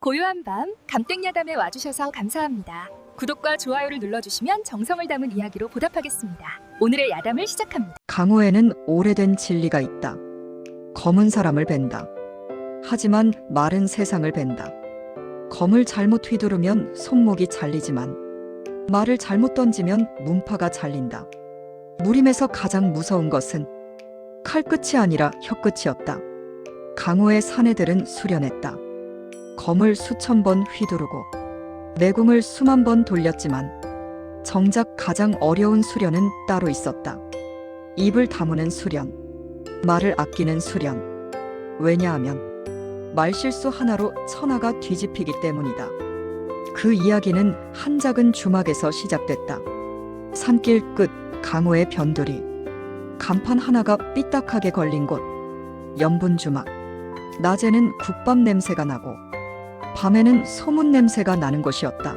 고요한 밤 감땡야담에 와주셔서 감사합니다. 구독과 좋아요를 눌러주시면 정성을 담은 이야기로 보답하겠습니다. 오늘의 야담을 시작합니다. 강호에는 오래된 진리가 있다. 검은 사람을 벤다. 하지만 말은 세상을 벤다. 검을 잘못 휘두르면 손목이 잘리지만 말을 잘못 던지면 문파가 잘린다. 무림에서 가장 무서운 것은 칼끝이 아니라 혀끝이었다. 강호의 사내들은 수련했다. 검을 수천 번 휘두르고 내공을 수만 번 돌렸지만 정작 가장 어려운 수련은 따로 있었다. 입을 다무는 수련, 말을 아끼는 수련. 왜냐하면 말실수 하나로 천하가 뒤집히기 때문이다. 그 이야기는 한 작은 주막에서 시작됐다. 산길 끝 강호의 변두리. 간판 하나가 삐딱하게 걸린 곳. 연분주막. 낮에는 국밥 냄새가 나고 밤에는 소문 냄새가 나는 곳이었다.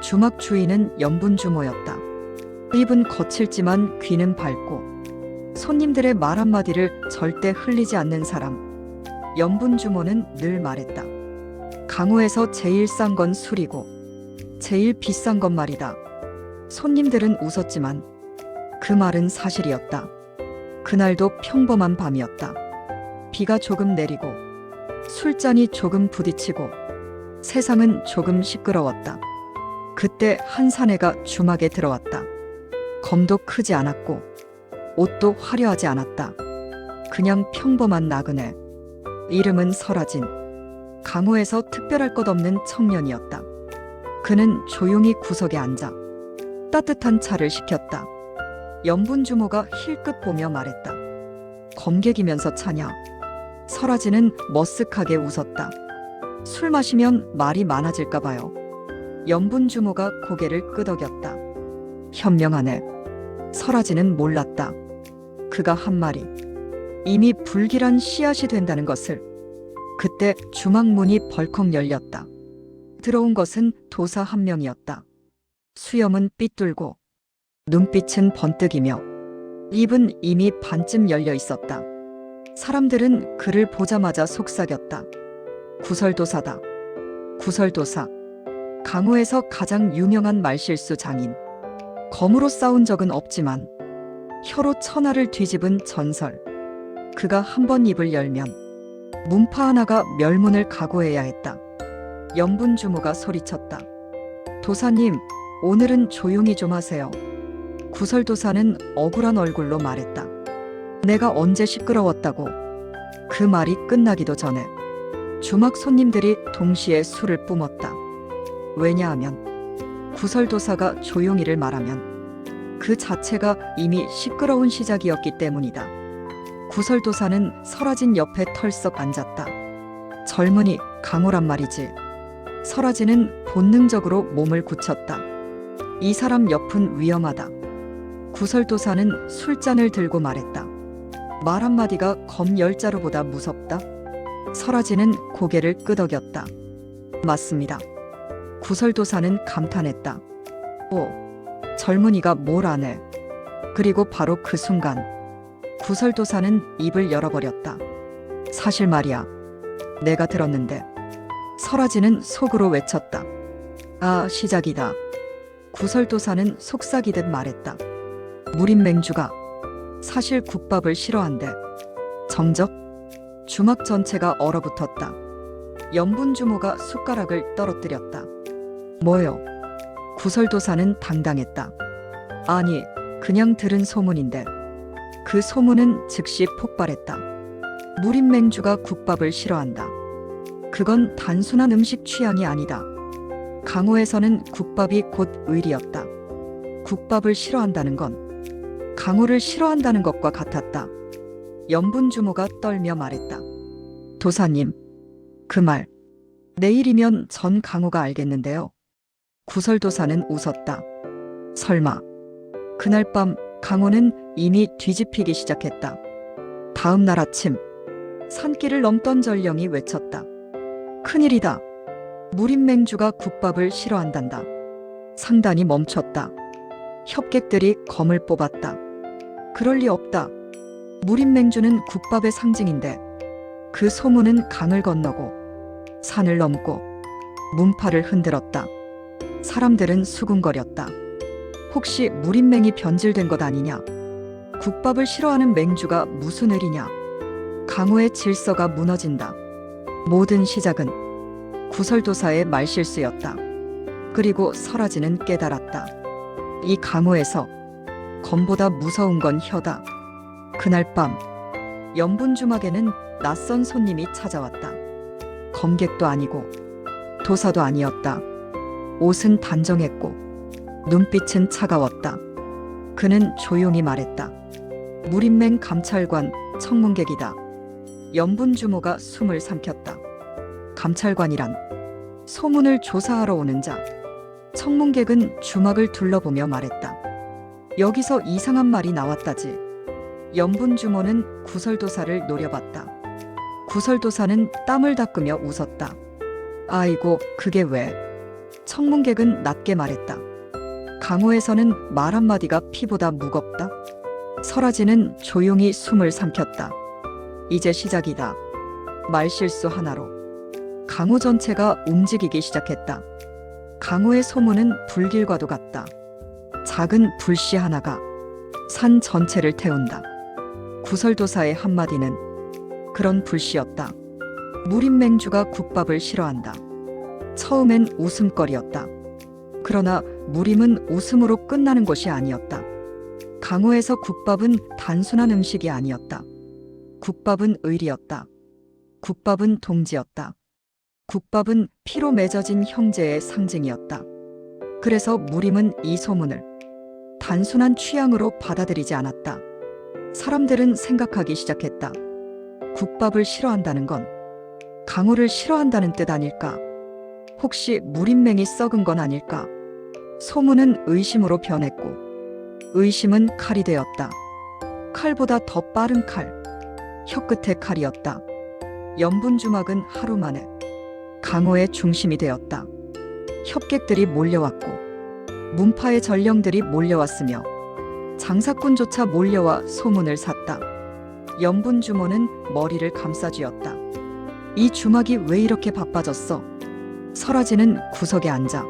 주막 주인은 연분주모였다. 입은 거칠지만 귀는 밝고 손님들의 말 한마디를 절대 흘리지 않는 사람. 연분주모는 늘 말했다. 강호에서 제일 싼 건 술이고 제일 비싼 건 말이다. 손님들은 웃었지만 그 말은 사실이었다. 그날도 평범한 밤이었다. 비가 조금 내리고 술잔이 조금 부딪히고 세상은 조금 시끄러웠다. 그때 한 사내가 주막에 들어왔다. 검도 크지 않았고 옷도 화려하지 않았다. 그냥 평범한 나그네. 이름은 설아진. 강호에서 특별할 것 없는 청년이었다. 그는 조용히 구석에 앉아 따뜻한 차를 시켰다. 연분주모가 힐끗 보며 말했다. 검객이면서 차냐? 설아진은 머쓱하게 웃었다. 술 마시면 말이 많아질까 봐요. 연분주모가 고개를 끄덕였다. 현명하네. 설아진은 몰랐다. 그가 한 말이 이미 불길한 씨앗이 된다는 것을. 그때 주막 문이 벌컥 열렸다. 들어온 것은 도사 한 명이었다. 수염은 삐뚤고 눈빛은 번뜩이며 입은 이미 반쯤 열려 있었다. 사람들은 그를 보자마자 속삭였다. 구설도사다. 구설도사. 강호에서 가장 유명한 말실수 장인. 검으로 싸운 적은 없지만 혀로 천하를 뒤집은 전설. 그가 한 번 입을 열면 문파 하나가 멸문을 각오해야 했다. 연분주모가 소리쳤다. 도사님, 오늘은 조용히 좀 하세요. 구설도사는 억울한 얼굴로 말했다. 내가 언제 시끄러웠다고. 그 말이 끝나기도 전에 주막 손님들이 동시에 술을 뿜었다. 왜냐하면 구설도사가 조용히를 말하면 그 자체가 이미 시끄러운 시작이었기 때문이다. 구설도사는 설아진 옆에 털썩 앉았다. 젊은이 강호란 말이지. 설아진은 본능적으로 몸을 굳혔다. 이 사람 옆은 위험하다. 구설도사는 술잔을 들고 말했다. 말 한마디가 검 10자루보다 무섭다. 설아진은 고개를 끄덕였다. 맞습니다. 구설도사는 감탄했다. 오, 젊은이가 뭘 아네. 그리고 바로 그 순간 구설도사는 입을 열어버렸다. 사실 말이야. 내가 들었는데. 설아진은 속으로 외쳤다. 아, 시작이다. 구설도사는 속삭이듯 말했다. 무림맹주가 사실 국밥을 싫어한대. 정적? 주막 전체가 얼어붙었다. 연분주모가 숟가락을 떨어뜨렸다. 뭐요? 구설도사는 당당했다. 아니, 그냥 들은 소문인데. 그 소문은 즉시 폭발했다. 무림맹주가 국밥을 싫어한다. 그건 단순한 음식 취향이 아니다. 강호에서는 국밥이 곧 의리였다. 국밥을 싫어한다는 건 강호를 싫어한다는 것과 같았다. 연분주모가 떨며 말했다. 도사님, 그 말 내일이면 전 강호가 알겠는데요. 구설도사는 웃었다. 설마. 그날 밤 강호는 이미 뒤집히기 시작했다. 다음 날 아침 산길을 넘던 전령이 외쳤다. 큰일이다. 무림맹주가 국밥을 싫어한단다. 상단이 멈췄다. 협객들이 검을 뽑았다. 그럴 리 없다. 무림맹주는 국밥의 상징인데 그 소문은 강을 건너고 산을 넘고 문파를 흔들었다. 사람들은 수군거렸다. 혹시 무린맹이 변질된 것 아니냐? 국밥을 싫어하는 맹주가 무슨 의리냐? 강호의 질서가 무너진다. 모든 시작은 구설도사의 말실수였다. 그리고 설아지는 깨달았다. 이 강호에서 검보다 무서운 건 혀다. 그날 밤 연분주막에는 낯선 손님이 찾아왔다. 검객도 아니고 도사도 아니었다. 옷은 단정했고 눈빛은 차가웠다. 그는 조용히 말했다. 무린맹 감찰관 청문객이다. 연분주모가 숨을 삼켰다. 감찰관이란 소문을 조사하러 오는 자. 청문객은 주막을 둘러보며 말했다. 여기서 이상한 말이 나왔다지. 연분주모는 구설도사를 노려봤다. 구설도사는 땀을 닦으며 웃었다. 아이고, 그게 왜? 청문객은 낮게 말했다. 강호에서는 말 한마디가 피보다 무겁다. 설아지는 조용히 숨을 삼켰다. 이제 시작이다. 말실수 하나로 강호 전체가 움직이기 시작했다. 강호의 소문은 불길과도 같다. 작은 불씨 하나가 산 전체를 태운다. 구설도사의 한마디는 그런 불씨였다. 무린맹주가 국밥을 싫어한다. 처음엔 웃음거리였다. 그러나 무림은 웃음으로 끝나는 것이 아니었다. 강호에서 국밥은 단순한 음식이 아니었다. 국밥은 의리였다. 국밥은 동지였다. 국밥은 피로 맺어진 형제의 상징이었다. 그래서 무림은 이 소문을 단순한 취향으로 받아들이지 않았다. 사람들은 생각하기 시작했다. 국밥을 싫어한다는 건 강호를 싫어한다는 뜻 아닐까? 혹시 무린맹이 썩은 건 아닐까? 소문은 의심으로 변했고 의심은 칼이 되었다. 칼보다 더 빠른 칼, 혀끝의 칼이었다. 연분주막은 하루 만에 강호의 중심이 되었다. 협객들이 몰려왔고 문파의 전령들이 몰려왔으며 장사꾼조차 몰려와 소문을 샀다. 연분주모는 머리를 감싸쥐었다. 이 주막이 왜 이렇게 바빠졌어? 설아지는 구석에 앉아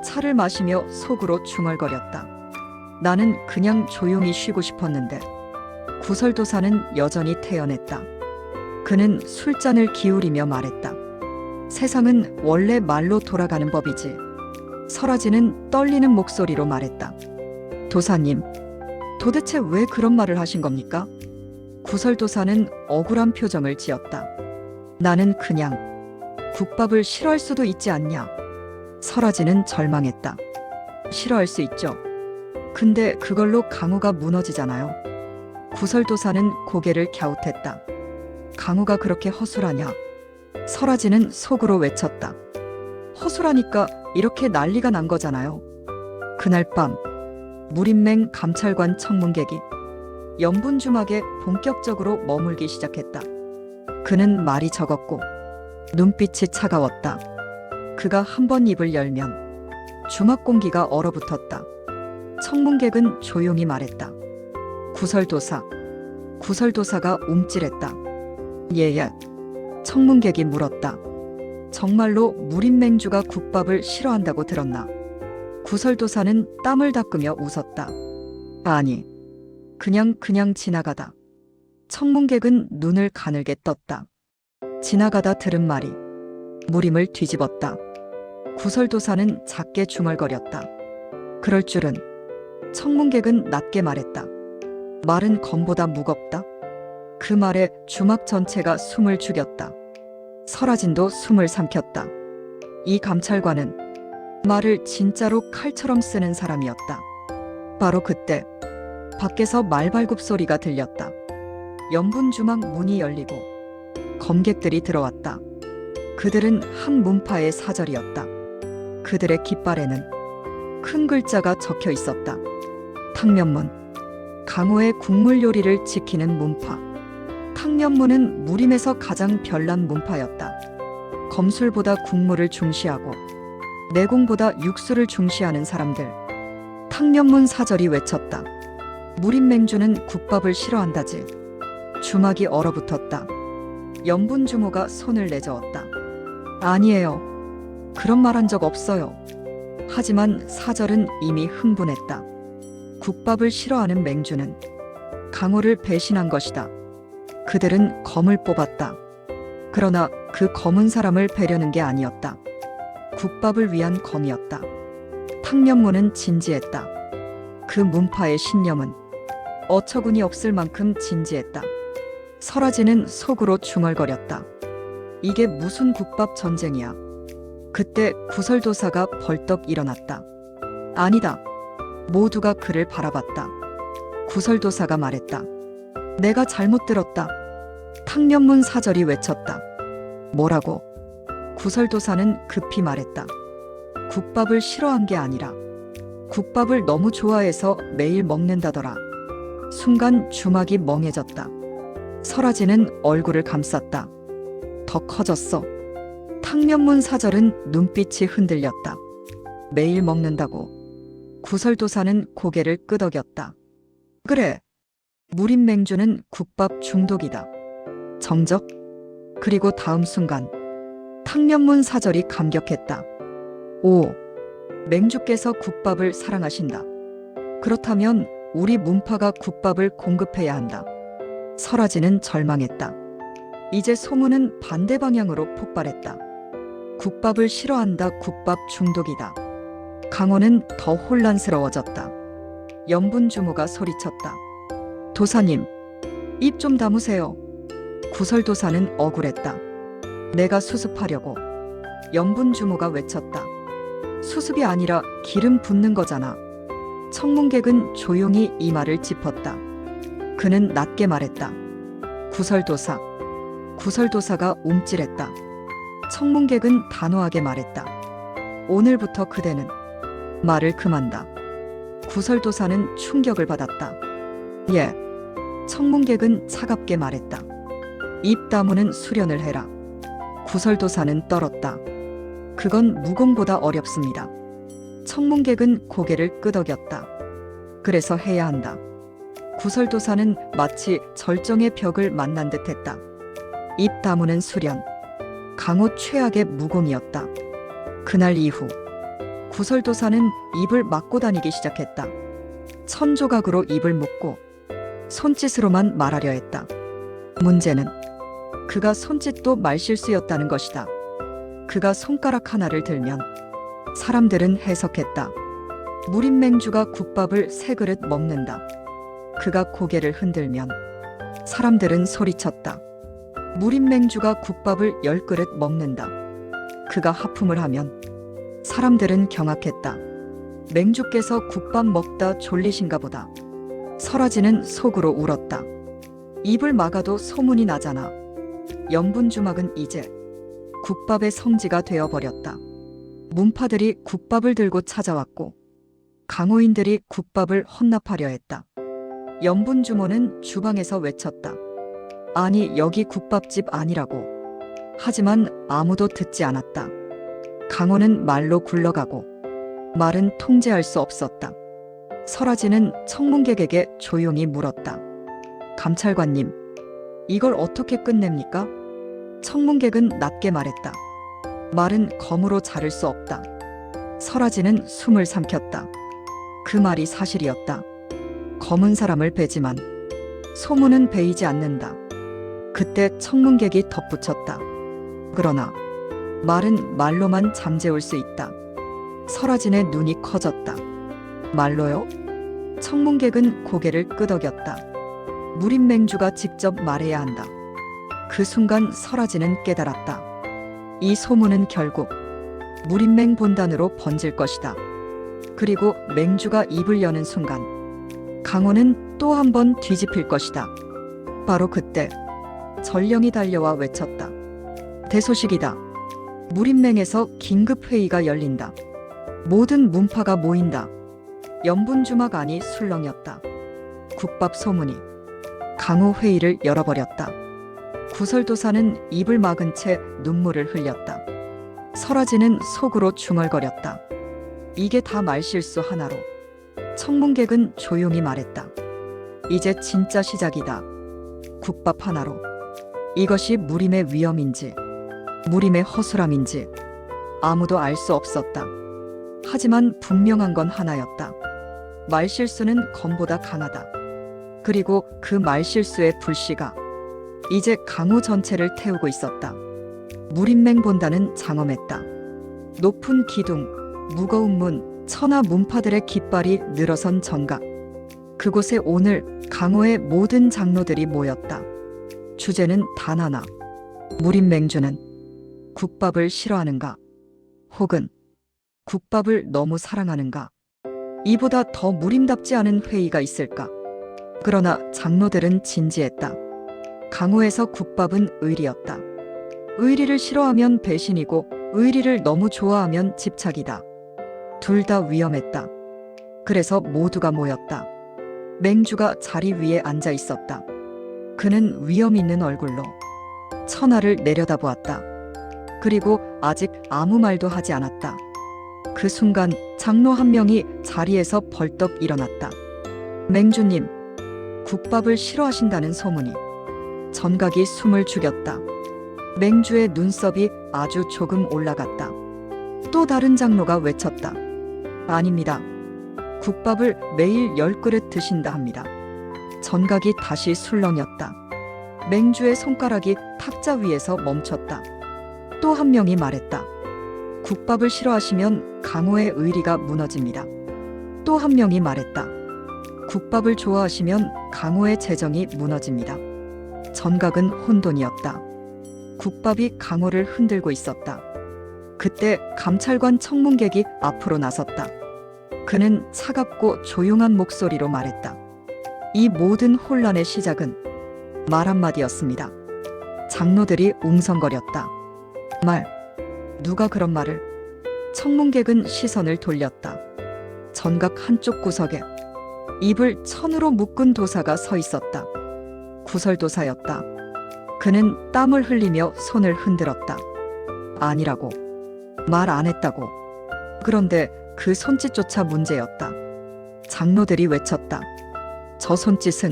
차를 마시며 속으로 중얼거렸다. 나는 그냥 조용히 쉬고 싶었는데 구설도사는 여전히 태연했다. 그는 술잔을 기울이며 말했다. 세상은 원래 말로 돌아가는 법이지. 설아지는 떨리는 목소리로 말했다. 도사님, 도대체 왜 그런 말을 하신 겁니까? 구설도사는 억울한 표정을 지었다. 나는 그냥 국밥을 싫어할 수도 있지 않냐? 설아지는 절망했다. 싫어할 수 있죠. 근데 그걸로 강호가 무너지잖아요. 구설도사는 고개를 갸웃했다. 강호가 그렇게 허술하냐? 설아지는 속으로 외쳤다. 허술하니까 이렇게 난리가 난 거잖아요. 그날 밤 무린맹 감찰관 청문객이 연분주막에 본격적으로 머물기 시작했다. 그는 말이 적었고 눈빛이 차가웠다. 그가 한 번 입을 열면 주막 공기가 얼어붙었다. 청문객은 조용히 말했다. 구설도사. 구설도사가 움찔했다. 예예. 청문객이 물었다. 정말로 무린맹주가 국밥을 싫어한다고 들었나? 구설도사는 땀을 닦으며 웃었다. 아니, 그냥 지나가다. 청문객은 눈을 가늘게 떴다. 지나가다 들은 말이 무림을 뒤집었다. 구설도사는 작게 중얼거렸다. 그럴 줄은. 청문객은 낮게 말했다. 말은 검보다 무겁다. 그 말에 주막 전체가 숨을 죽였다. 설아진도 숨을 삼켰다. 이 감찰관은 말을 진짜로 칼처럼 쓰는 사람이었다. 바로 그때 밖에서 말발굽 소리가 들렸다. 연분주막 문이 열리고 검객들이 들어왔다. 그들은 한 문파의 사절이었다. 그들의 깃발에는 큰 글자가 적혀 있었다. 탕면문. 강호의 국물 요리를 지키는 문파. 탕면문은 무림에서 가장 별난 문파였다. 검술보다 국물을 중시하고 내공보다 육수를 중시하는 사람들. 탕면문 사절이 외쳤다. 무림맹주는 국밥을 싫어한다지. 주막이 얼어붙었다. 연분주모가 손을 내저었다. 아니에요. 그런 말 한 적 없어요. 하지만 사절은 이미 흥분했다. 국밥을 싫어하는 맹주는 강호를 배신한 것이다. 그들은 검을 뽑았다. 그러나 그 검은 사람을 베려는 게 아니었다. 국밥을 위한 검이었다. 탕면문은 진지했다. 그 문파의 신념은 어처구니 없을 만큼 진지했다. 설아지는 속으로 중얼거렸다. 이게 무슨 국밥 전쟁이야. 그때 구설도사가 벌떡 일어났다. 아니다. 모두가 그를 바라봤다. 구설도사가 말했다. 내가 잘못 들었다. 탕면문 사절이 외쳤다. 뭐라고? 구설도사는 급히 말했다. 국밥을 싫어한 게 아니라 국밥을 너무 좋아해서 매일 먹는다더라. 순간 주막이 멍해졌다. 설아지는 얼굴을 감쌌다. 더 커졌어. 탕면문 사절은 눈빛이 흔들렸다. 매일 먹는다고. 구설도사는 고개를 끄덕였다. 그래. 무림 맹주는 국밥 중독이다. 정적? 그리고 다음 순간 탕면문 사절이 감격했다. 오, 맹주께서 국밥을 사랑하신다. 그렇다면 우리 문파가 국밥을 공급해야 한다. 설아지는 절망했다. 이제 소문은 반대 방향으로 폭발했다. 국밥을 싫어한다. 국밥 중독이다. 강호는 더 혼란스러워졌다. 염분주모가 소리쳤다. 도사님, 입 좀 다무세요. 구설도사는 억울했다. 내가 수습하려고. 염분주모가 외쳤다. 수습이 아니라 기름 붓는 거잖아. 청문객은 조용히 이마를 짚었다. 그는 낮게 말했다. 구설도사. 구설도사가 움찔했다. 청문객은 단호하게 말했다. 오늘부터 그대는 말을 금한다. 구설도사는 충격을 받았다. 예. 청문객은 차갑게 말했다. 입 다무는 수련을 해라. 구설도사는 떨었다. 그건 무공보다 어렵습니다. 청문객은 고개를 끄덕였다. 그래서 해야 한다. 구설도사는 마치 절정의 벽을 만난 듯했다. 입 다무는 수련. 강호 최악의 무공이었다. 그날 이후 구설도사는 입을 막고 다니기 시작했다. 천조각으로 입을 묶고 손짓으로만 말하려 했다. 문제는 그가 손짓도 말실수였다는 것이다. 그가 손가락 하나를 들면 사람들은 해석했다. 무림 맹주가 국밥을 세 그릇 먹는다. 그가 고개를 흔들면 사람들은 소리쳤다. 무림 맹주가 국밥을 10그릇 먹는다. 그가 하품을 하면 사람들은 경악했다. 맹주께서 국밥 먹다 졸리신가 보다. 설아지는 속으로 울었다. 입을 막아도 소문이 나잖아. 염분주막은 이제 국밥의 성지가 되어버렸다. 문파들이 국밥을 들고 찾아왔고 강호인들이 국밥을 헌납하려 했다. 염분주모는 주방에서 외쳤다. 아니, 여기 국밥집 아니라고. 하지만 아무도 듣지 않았다. 강호는 말로 굴러가고 말은 통제할 수 없었다. 설아지는 청문객에게 조용히 물었다. 감찰관님, 이걸 어떻게 끝냅니까? 청문객은 낮게 말했다. 말은 검으로 자를 수 없다. 설아지는 숨을 삼켰다. 그 말이 사실이었다. 검은 사람을 베지만 소문은 베이지 않는다. 그때 청문객이 덧붙였다. 그러나 말은 말로만 잠재울 수 있다. 설아진의 눈이 커졌다. 말로요? 청문객은 고개를 끄덕였다. 무림맹주가 직접 말해야 한다. 그 순간 설아진은 깨달았다. 이 소문은 결국 무림맹 본단으로 번질 것이다. 그리고 맹주가 입을 여는 순간 강호는 또 한 번 뒤집힐 것이다. 바로 그때 전령이 달려와 외쳤다. 대소식이다. 무림맹에서 긴급회의가 열린다. 모든 문파가 모인다. 염분주막 안이 술렁였다. 국밥 소문이 강호 회의를 열어버렸다. 구설도사는 입을 막은 채 눈물을 흘렸다. 설아지는 속으로 중얼거렸다. 이게 다 말실수 하나로. 청문객은 조용히 말했다. 이제 진짜 시작이다. 국밥 하나로. 이것이 무림의 위험인지 무림의 허술함인지 아무도 알 수 없었다. 하지만 분명한 건 하나였다. 말실수는 검보다 강하다. 그리고 그 말실수의 불씨가 이제 강호 전체를 태우고 있었다. 무림맹 본다는 장엄했다. 높은 기둥, 무거운 문, 천하 문파들의 깃발이 늘어선 정각. 그곳에 오늘 강호의 모든 장로들이 모였다. 주제는 단 하나. 무림맹주는 국밥을 싫어하는가? 혹은 국밥을 너무 사랑하는가? 이보다 더 무림답지 않은 회의가 있을까? 그러나 장로들은 진지했다. 강호에서 국밥은 의리였다. 의리를 싫어하면 배신이고 의리를 너무 좋아하면 집착이다. 둘 다 위험했다. 그래서 모두가 모였다. 맹주가 자리 위에 앉아 있었다. 그는 위험 있는 얼굴로 천하를 내려다보았다. 그리고 아직 아무 말도 하지 않았다. 그 순간 장로 한 명이 자리에서 벌떡 일어났다. 맹주님, 국밥을 싫어하신다는 소문이. 전각이 숨을 죽였다. 맹주의 눈썹이 아주 조금 올라갔다. 또 다른 장로가 외쳤다. 아닙니다. 국밥을 매일 10그릇 드신다 합니다. 전각이 다시 술렁였다. 맹주의 손가락이 탁자 위에서 멈췄다. 또 한 명이 말했다. 국밥을 싫어하시면 강호의 의리가 무너집니다. 또 한 명이 말했다. 국밥을 좋아하시면 강호의 재정이 무너집니다. 전각은 혼돈이었다. 국밥이 강호를 흔들고 있었다. 그때 감찰관 청문객이 앞으로 나섰다. 그는 차갑고 조용한 목소리로 말했다. 이 모든 혼란의 시작은 말 한마디였습니다. 장로들이 웅성거렸다. 말. 누가 그런 말을? 청문객은 시선을 돌렸다. 전각 한쪽 구석에 입을 천으로 묶은 도사가 서 있었다. 구설도사였다. 그는 땀을 흘리며 손을 흔들었다. 아니라고. 말 안 했다고. 그런데 그 손짓조차 문제였다. 장로들이 외쳤다. 저 손짓은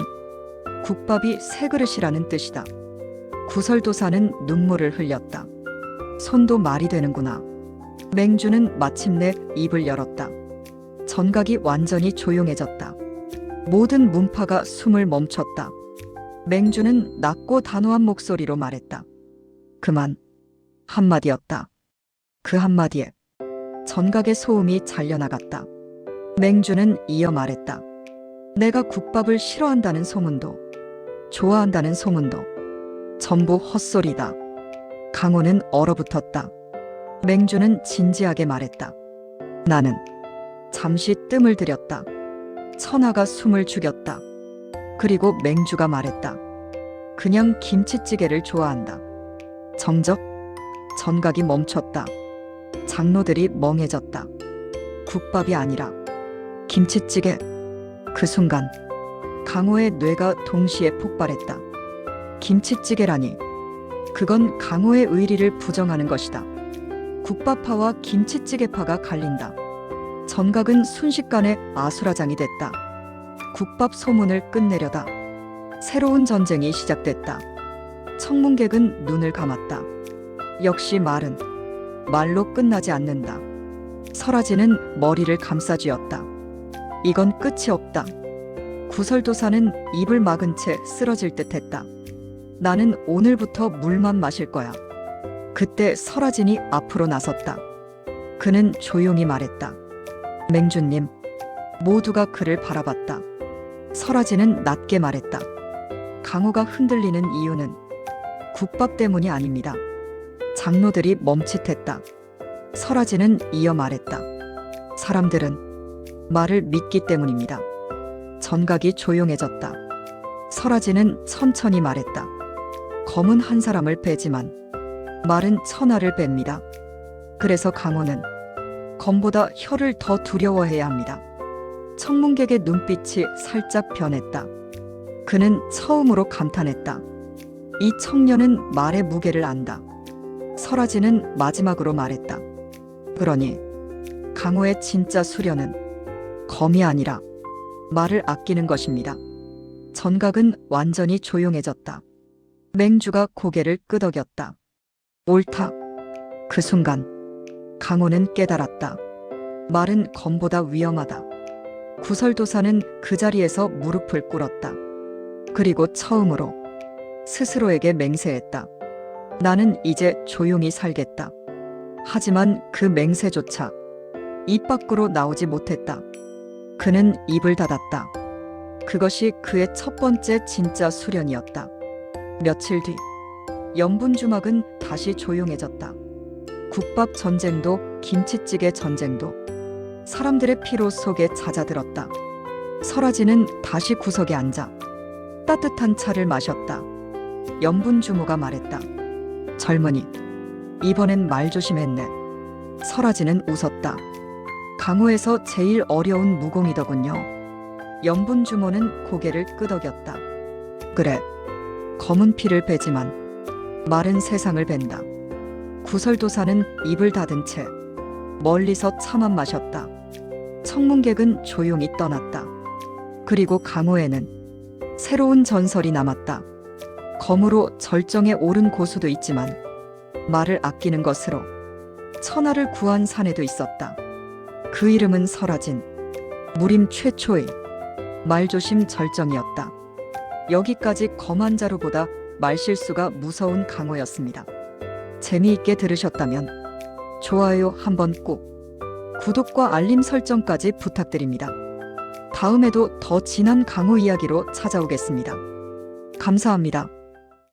국밥이 세 그릇이라는 뜻이다. 구설도사는 눈물을 흘렸다. 손도 말이 되는구나. 맹주는 마침내 입을 열었다. 전각이 완전히 조용해졌다. 모든 문파가 숨을 멈췄다. 맹주는 낮고 단호한 목소리로 말했다. 그만. 한마디였다. 그 한마디에 전각의 소음이 잘려나갔다. 맹주는 이어 말했다. 내가 국밥을 싫어한다는 소문도 좋아한다는 소문도 전부 헛소리다. 강호는 얼어붙었다. 맹주는 진지하게 말했다. 나는 잠시 뜸을 들였다. 천하가 숨을 죽였다. 그리고 맹주가 말했다. 그냥 김치찌개를 좋아한다. 정적? 전각이 멈췄다. 장로들이 멍해졌다. 국밥이 아니라 김치찌개. 그 순간 강호의 뇌가 동시에 폭발했다. 김치찌개라니. 그건 강호의 의리를 부정하는 것이다. 국밥파와 김치찌개파가 갈린다. 전각은 순식간에 아수라장이 됐다. 국밥 소문을 끝내려다 새로운 전쟁이 시작됐다. 청문객은 눈을 감았다. 역시 말은 말로 끝나지 않는다. 설아지는 머리를 감싸쥐었다. 이건 끝이 없다. 구설도사는 입을 막은 채 쓰러질 듯했다. 나는 오늘부터 물만 마실 거야. 그때 설아진이 앞으로 나섰다. 그는 조용히 말했다. 맹주님. 모두가 그를 바라봤다. 설아진은 낮게 말했다. 강호가 흔들리는 이유는 국밥 때문이 아닙니다. 장로들이 멈칫했다. 설아진은 이어 말했다. 사람들은 말을 믿기 때문입니다. 전각이 조용해졌다. 설아진은 천천히 말했다. 검은 한 사람을 빼지만 말은 천하를 뺍니다. 그래서 강호는 검보다 혀를 더 두려워해야 합니다. 청문객의 눈빛이 살짝 변했다. 그는 처음으로 감탄했다. 이 청년은 말의 무게를 안다. 설아진은 마지막으로 말했다. 그러니 강호의 진짜 수련은 검이 아니라 말을 아끼는 것입니다. 전각은 완전히 조용해졌다. 맹주가 고개를 끄덕였다. 옳다. 그 순간 강호는 깨달았다. 말은 검보다 위험하다. 구설도사는 그 자리에서 무릎을 꿇었다. 그리고 처음으로 스스로에게 맹세했다. 나는 이제 조용히 살겠다. 하지만 그 맹세조차 입 밖으로 나오지 못했다. 그는 입을 닫았다. 그것이 그의 첫 번째 진짜 수련이었다. 며칠 뒤 연분주막은 다시 조용해졌다. 국밥 전쟁도 김치찌개 전쟁도 사람들의 피로 속에 잦아들었다. 설아지는 다시 구석에 앉아 따뜻한 차를 마셨다. 연분주모가 말했다. 젊은이, 이번엔 말 조심했네. 설아지는 웃었다. 강호에서 제일 어려운 무공이더군요. 연분주모는 고개를 끄덕였다. 그래, 검은 피를 빼지만 말은 세상을 뺀다. 구설도사는 입을 닫은 채 멀리서 차만 마셨다. 청문객은 조용히 떠났다. 그리고 강호에는 새로운 전설이 남았다. 검으로 절정에 오른 고수도 있지만 말을 아끼는 것으로 천하를 구한 사내도 있었다. 그 이름은 설아진, 무림 최초의 말조심 절정이었다. 여기까지 검한 자루보다 말실수가 무서운 강호였습니다. 재미있게 들으셨다면 좋아요 한번 꼭, 구독과 알림 설정까지 부탁드립니다. 다음에도 더 진한 강호 이야기로 찾아오겠습니다. 감사합니다.